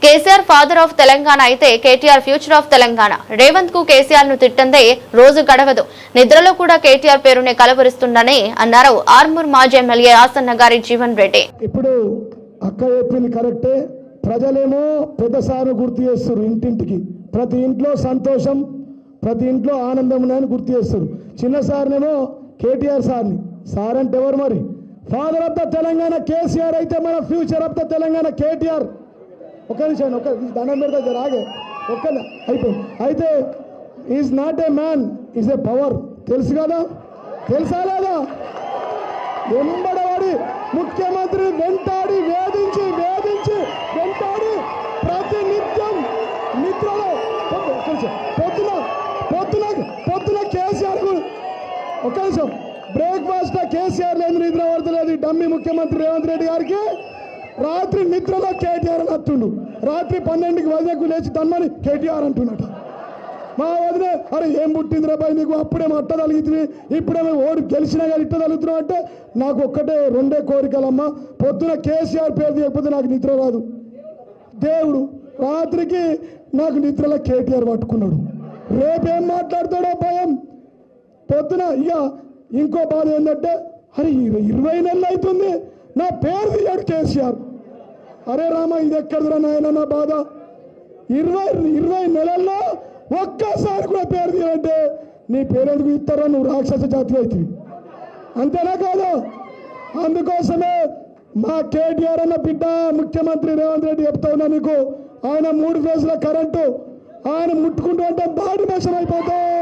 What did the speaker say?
KCR father of Telangana అయితే KTR future of Telangana. Revanth కు కేసీఆర్ ను తిట్టందే రోజు గడవదు. నిద్రలో కూడా కేటీఆర్ పేరునే కలవరిస్తుందని అన్నారు ఆర్మూర్ మాజీ ఎమ్మెల్యే ఆసన్న గారి జీవన్ రెడ్డి. ఇప్పుడు అక్క చెప్పింది కరెక్టే. ప్రజలేమో పెద్ద సార్ను గుర్తు చేస్తారు. ఇంటింటికి ప్రతి ఇంట్లో సంతోషం, ప్రతి ఇంట్లో ఆనందం ఉన్నాయని గుర్తు చేస్తారు. చిన్న సార్నేమో కేటీఆర్ సార్ని. సార్ అంటే ఎవరు మరి? Father of the Telangana KCR అయితే మన future of the Telangana KTR. ఒక నిమిషం, ఒక దండం పెడతా రాగే ఒక్క అయిపోయింది. అయితే is not a man, is a power. తెలుసు కదా, తెలుసా లేదా? వెంబడవాడి ముఖ్యమంత్రి వెంటాడి వేధించి వెంటాడి ప్రతి నిత్యం నిద్రలో పొద్దున కేసీఆర్ ఒక నిమిషం బ్రేక్ఫాస్ట్ కేసీఆర్ లేదు, నిద్ర పడతలేదు. డమ్మి ముఖ్యమంత్రి రేవంత్ రెడ్డి గారికి రాత్రి నిద్రలో కేటీఆర్ అని అత్తుండు. రాత్రి 12కి వదిలేకు లేచి తమ్మని కేటీఆర్ అంటున్నట. మా వదిలే అరే ఏం పుట్టింది రా బాయ్ నీకు, అప్పుడేమో అట్ట తలుగుతుంది, ఇప్పుడేమో ఓడి గెలిచినా కానీ ఇట్ట తలుగుతున్నావు అంటే నాకు ఒక్కటే రెండే కోరికలమ్మా. పొద్దున కేసీఆర్ పేరు తీయకపోతే నాకు నిద్ర రాదు. దేవుడు రాత్రికి నాకు నిద్రలో కేటీఆర్ పట్టుకున్నాడు. రేపేం మాట్లాడతాడో భయం. పొద్దున ఇక ఇంకో బాధ ఏంటంటే అరే 20 నెలలు అవుతుంది నా పేరు తీయాడు కేసీఆర్. అరే రామ ఇది ఎక్కడిదిరా నాయన నా బాధ. 20 నెలల్లో ఒక్కసారి కూడా పేరు తీయాలంటే నీ పేరెందుకు ఇస్తారా? నువ్వు రాక్షస జాతి అవుతుంది, అంతేనా కాదు? అందుకోసమే మా కేటీఆర్ అన్న బిడ్డ ముఖ్యమంత్రి రేవంత్ రెడ్డి చెప్తా ఉన్నా నీకు, ఆయన 3 ఫేజ్ల కరెంటు ఆయన ముట్టుకుంటూ అంటే బాడీ మోషన్ అయిపోతావు.